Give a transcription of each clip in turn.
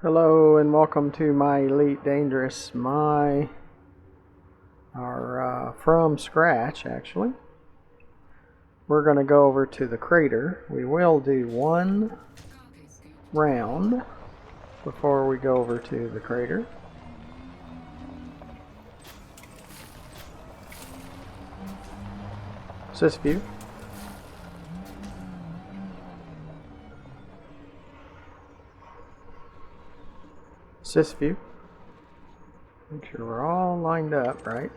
Hello and welcome to my Elite Dangerous, from scratch actually. We're going to go over to the crater. We will do one round before we go over to the crater. Assist view. Assist view. Make sure we're all lined up, right?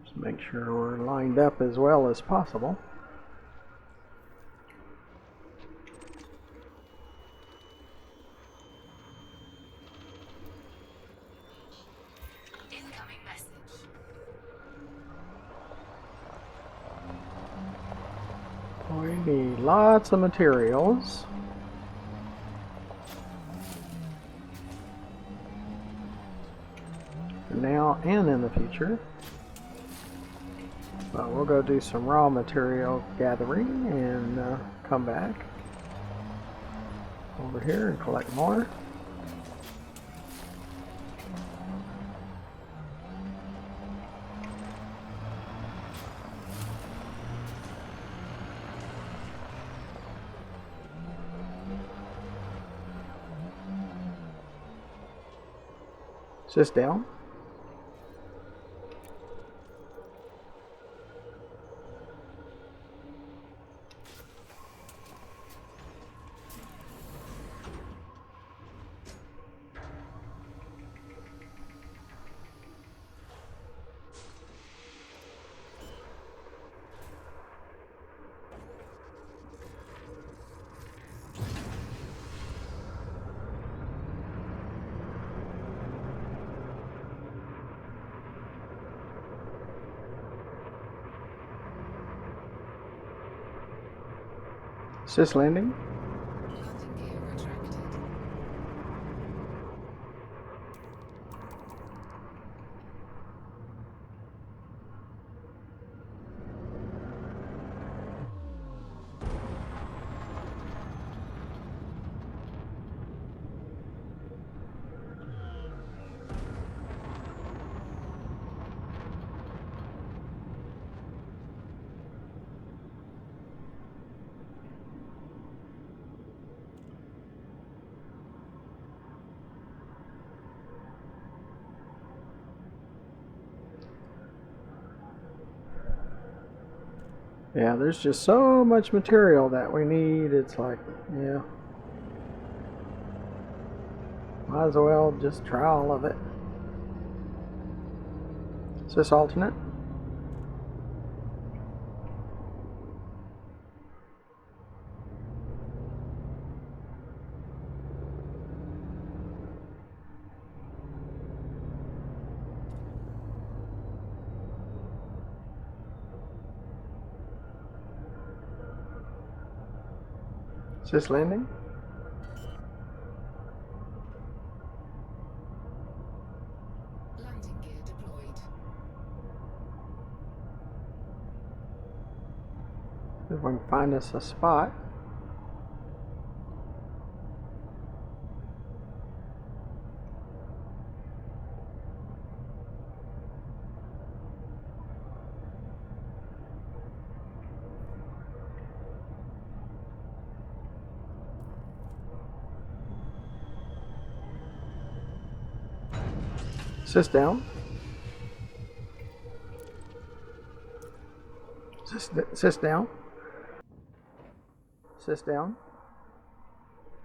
Just make sure we're lined up as well as possible. We need lots of materials. For now and in the future. But we'll go do some raw material gathering and come back over here and collect more. Just down. Assist landing. Yeah, there's just so much material that we need. It's like, yeah, might as well just try all of it. Is this alternate? Is this landing? Landing gear deployed. If we can find us a spot. Assist down. Assist down. Assist down.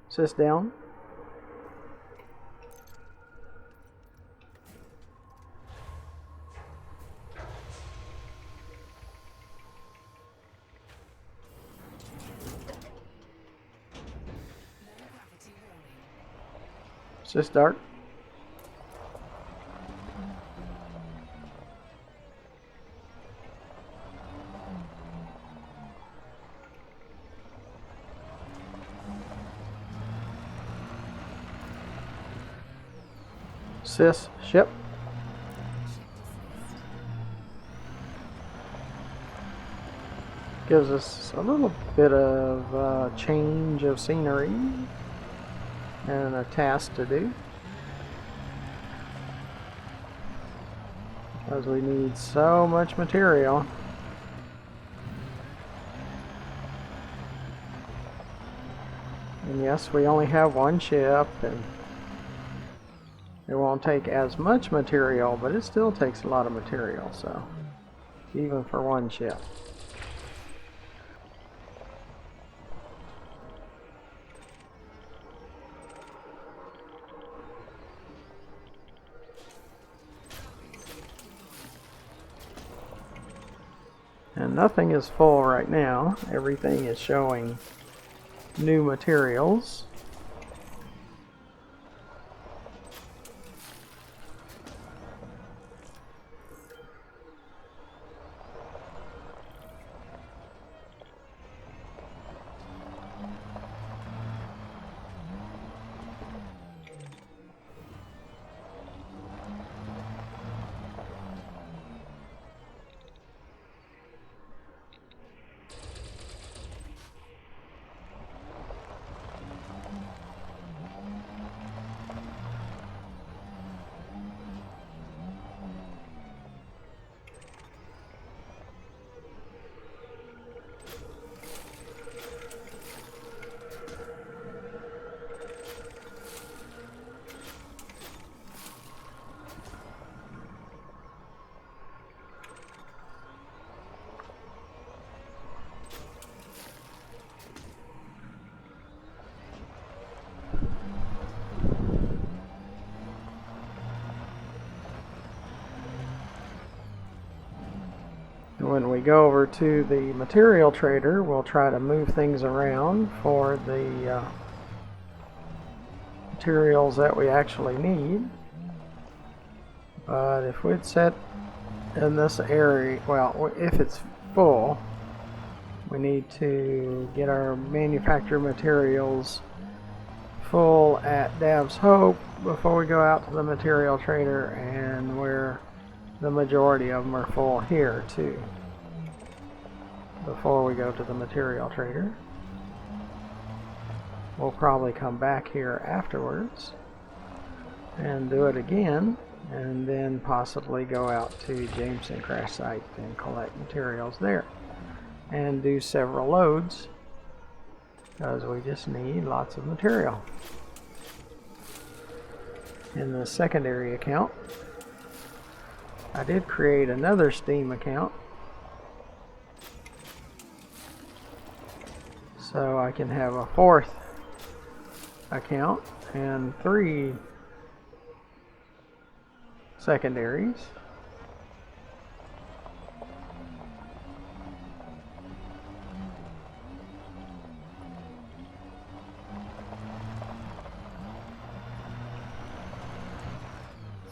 Assist down. Assist dart. Sys ship. Gives us a little bit of change of scenery and a task to do, because we need so much material. And yes, we only have one ship, and it won't take as much material, but it still takes a lot of material, so even for one ship. And nothing is full right now. Everything is showing new materials. When we go over to the material trader, we'll try to move things around for the materials that we actually need. But if we'd set in this area, well, if it's full, we need to get our manufactured materials full at Dav's Hope before we go out to the material trader, and where the majority of them are full here too before we go to the material trader. We'll probably come back here afterwards and do it again, and then possibly go out to Jameson crash site and collect materials there and do several loads, because we just need lots of material. In the secondary account, I did create another Steam account so I can have a fourth account and 3 secondaries.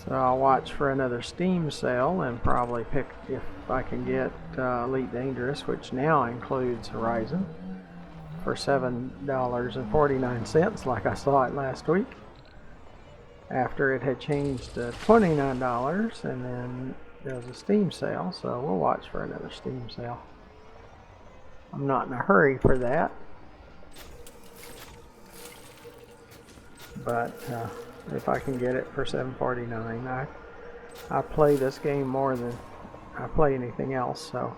So I'll watch for another Steam sale and probably pick, if I can get Elite Dangerous, which now includes Horizon, for $7.49 like I saw it last week, after it had changed to $29, and then there was a Steam sale, so we'll watch for another Steam sale. I'm not in a hurry for that, but if I can get it for $7.49, I play this game more than I play anything else, so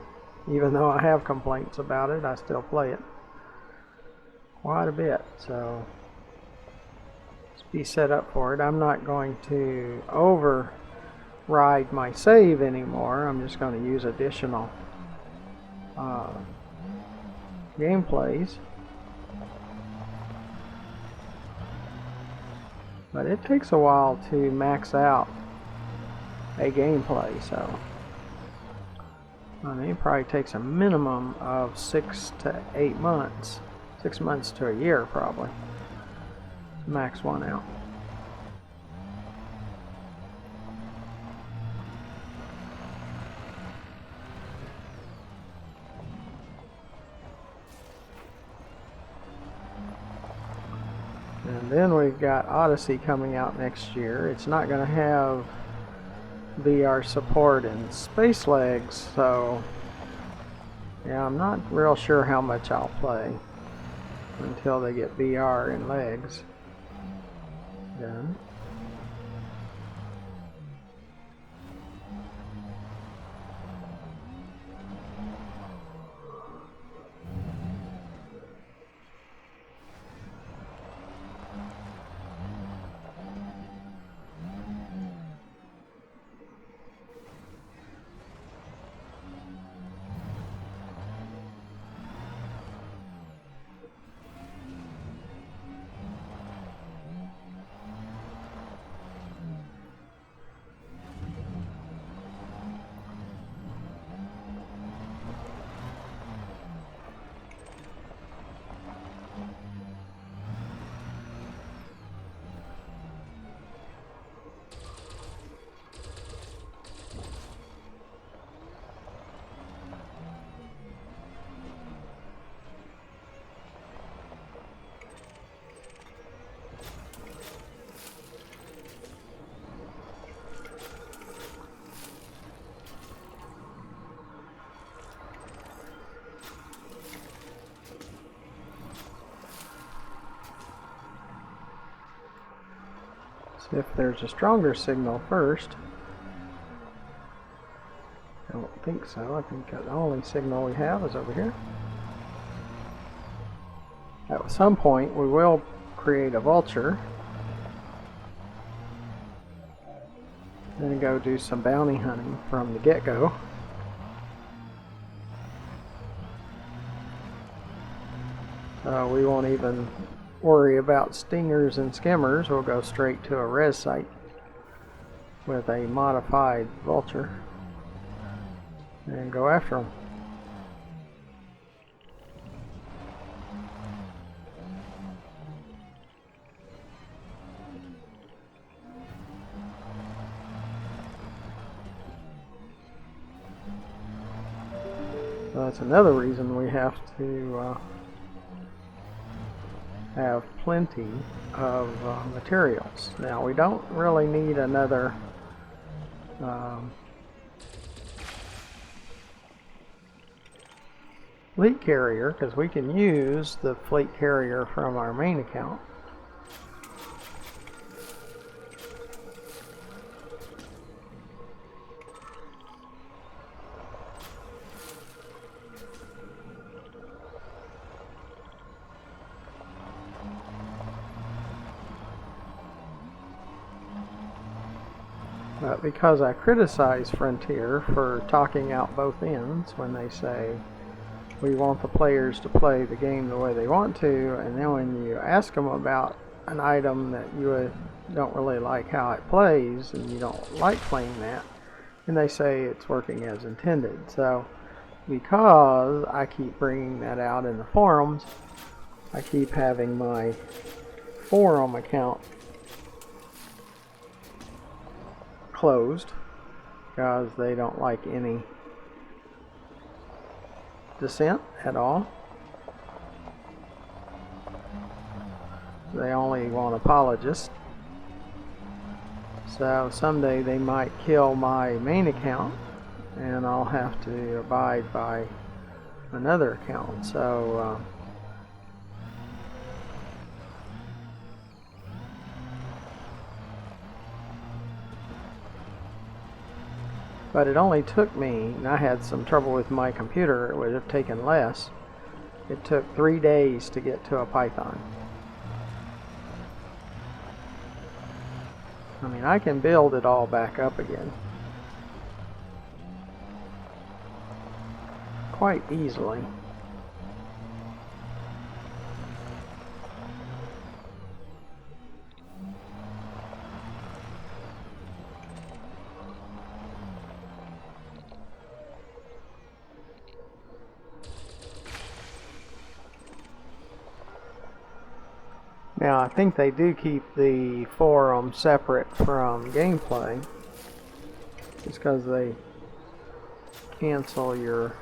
even though I have complaints about it, I still play it quite a bit. So let's be set up for it. I'm not going to override my save anymore. I'm just going to use additional gameplays. But it takes a while to max out a gameplay, so I mean, it probably takes a minimum of 6 to 8 months, 6 months to a year probably, to max one out. And And then we've got Odyssey coming out next year. It's not going to have VR support and Space Legs, so yeah, I'm not real sure how much I'll play until they get VR and legs done. See if there's a stronger signal first. I don't think so. I think the only signal we have is over here. At some point we will create a vulture. Then go do some bounty hunting from the get-go. We won't even worry about stingers and skimmers. We'll go straight to a res site with a modified vulture and go after them. So that's another reason we have to have plenty of materials. Now we don't really need another fleet carrier because we can use the fleet carrier from our main account. But because I criticize Frontier for talking out both ends when they say we want the players to play the game the way they want to, and then when you ask them about an item that you don't really like how it plays and you don't like playing that, and they say it's working as intended. So because I keep bringing that out in the forums, I keep having my forum account closed because they don't like any dissent at all. They only want apologists. So someday they might kill my main account and I'll have to abide by another account. So but it only took me, and I had some trouble with my computer, it would have taken less. It took 3 days to get to a Python. I mean, I can build it all back up again quite easily. Now, I think they do keep the forum separate from gameplay, just because they cancel your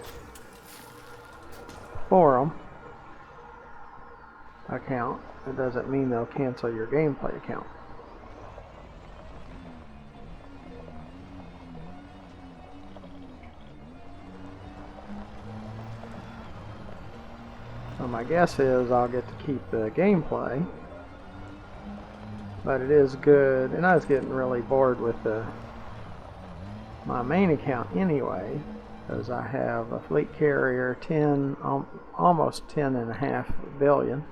forum account it doesn't mean they'll cancel your gameplay account. So my guess is I'll get to keep the gameplay, but it is good, and I was getting really bored with my main account anyway, because I have a fleet carrier, almost 10.5 billion,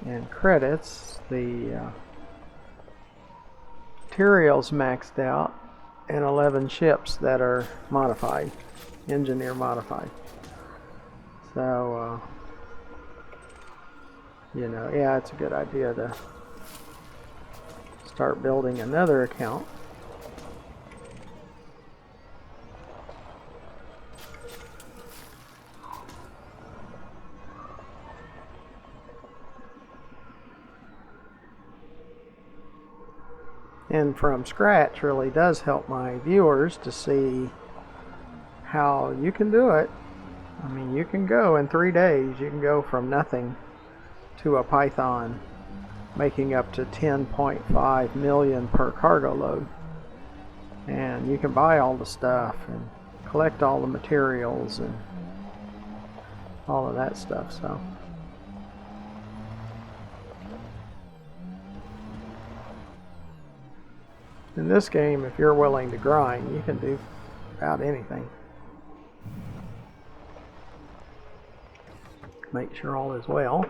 and credits. The materials maxed out, and 11 ships that are modified, engineer modified. So, you know, yeah, it's a good idea to start building another account. And from scratch really does help my viewers to see how you can do it. I mean, you can go in 3 days, you can go from nothing to a Python making up to 10.5 million per cargo load. And you can buy all the stuff and collect all the materials and all of that stuff. So in this game, if you're willing to grind, you can do about anything. Make sure all is well.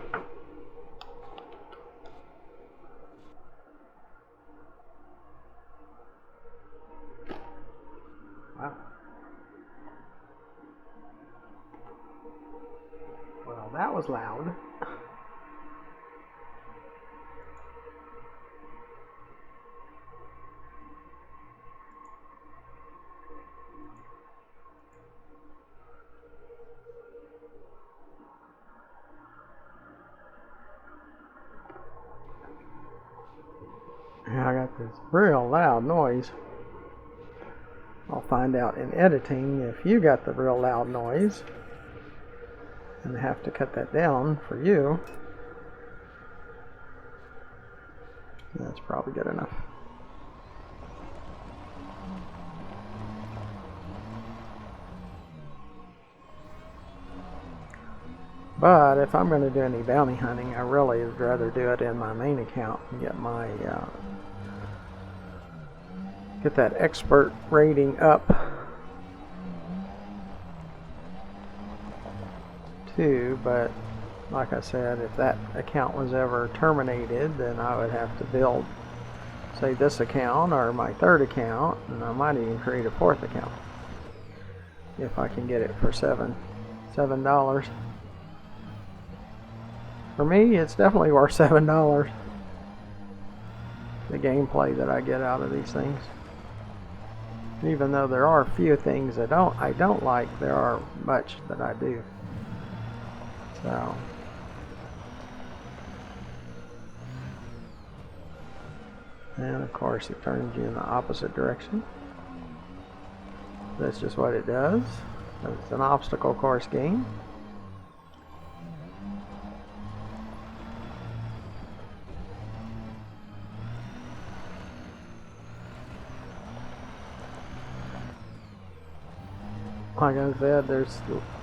Wow. Well, that was loud. I got this real loud noise. I'll find out in editing if you got the real loud noise and have to cut that down for you. That's probably good enough. But if I'm going to do any bounty hunting, I really would rather do it in my main account and get my get that expert rating up too. But like I said, if that account was ever terminated, then I would have to build, say, this account or my third account, and I might even create a fourth account if I can get it for $7. For me, it's definitely worth $7. The gameplay that I get out of these things. Even though there are a few things I don't like, there are much that I do. So, and of course it turns you in the opposite direction. That's just what it does. It's an obstacle course game. Like I said, there's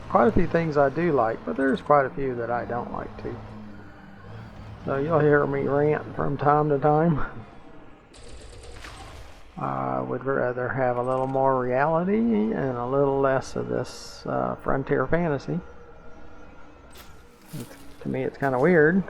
quite a few things I do like, but there's quite a few that I don't like too. So you'll hear me rant from time to time. I would rather have a little more reality and a little less of this frontier fantasy. To me, it's kind of weird.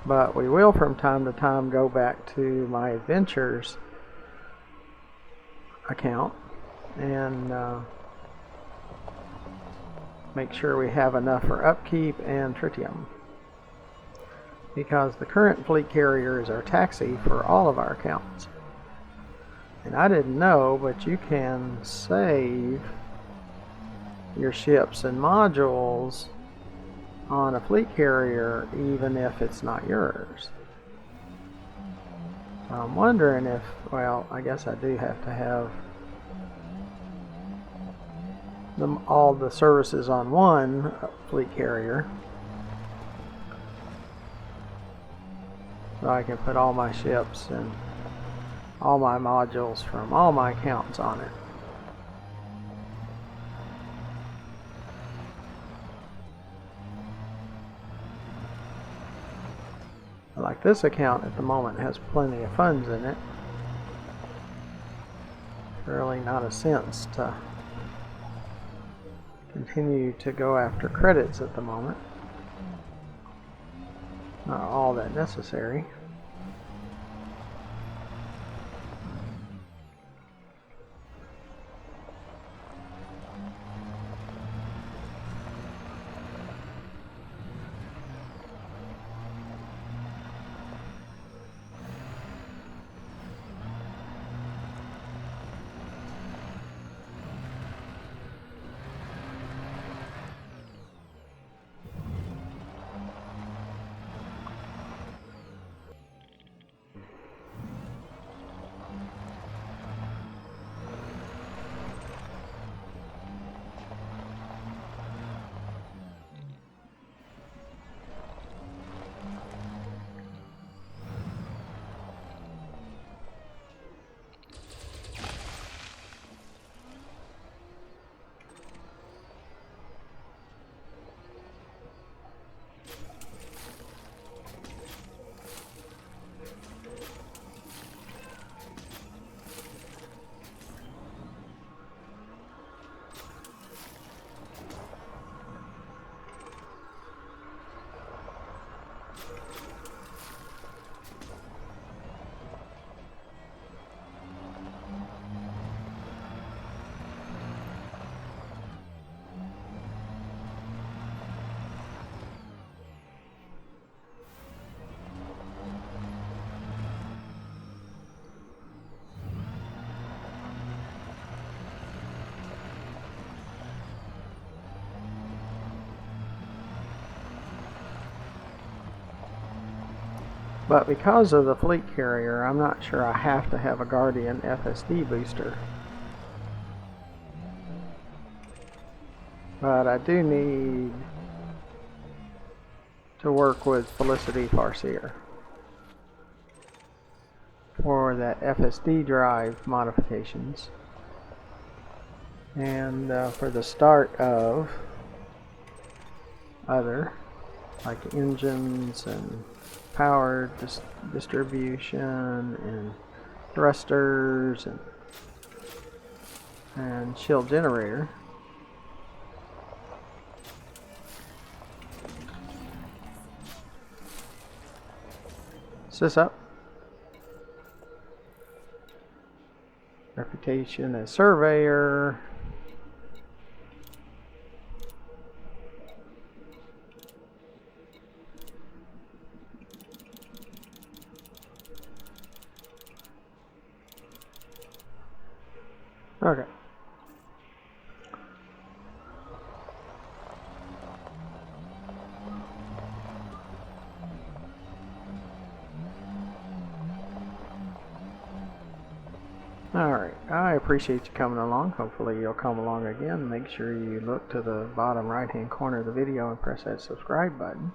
But we will from time to time go back to my adventures account and make sure we have enough for upkeep and tritium, because the current fleet carriers are taxi for all of our accounts. And I didn't know, but you can save your ships and modules on a fleet carrier even if it's not yours. I'm wondering if, well, I guess I do have to have all the services on one fleet carrier, so I can put all my ships and all my modules from all my accounts on it. Like this account at the moment has plenty of funds in it. Really not a sense to continue to go after credits at the moment. Not all that necessary. But because of the fleet carrier, I'm not sure I have to have a Guardian FSD booster. But I do need to work with Felicity Farseer for that FSD drive modifications. And for the start of other, like engines and power distribution and thrusters and shield generator. Is this up? Reputation as surveyor. Okay. Alright, I appreciate you coming along. Hopefully you'll come along again. Make sure you look to the bottom right hand corner of the video and press that subscribe button.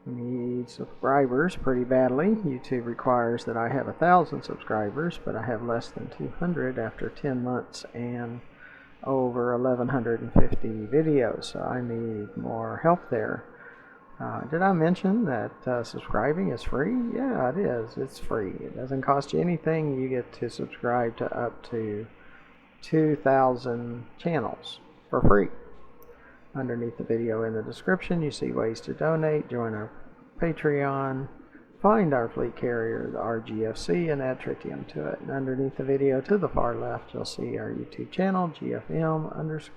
We need subscribers pretty badly. YouTube requires that I have 1,000 subscribers, but I have less than 200 after 10 months and over 1,150 videos, so I need more help there. Did I mention that subscribing is free? Yeah, it is. It's free. It doesn't cost you anything. You get to subscribe to up to 2,000 channels for free. Underneath the video in the description, you see ways to donate, join our Patreon, find our fleet carrier, the RGFC, and add tritium to it. And underneath the video to the far left, you'll see our YouTube channel, GFM_RDG,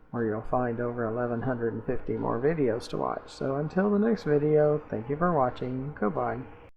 where you'll find over 1,150 more videos to watch. So until the next video, thank you for watching. Goodbye.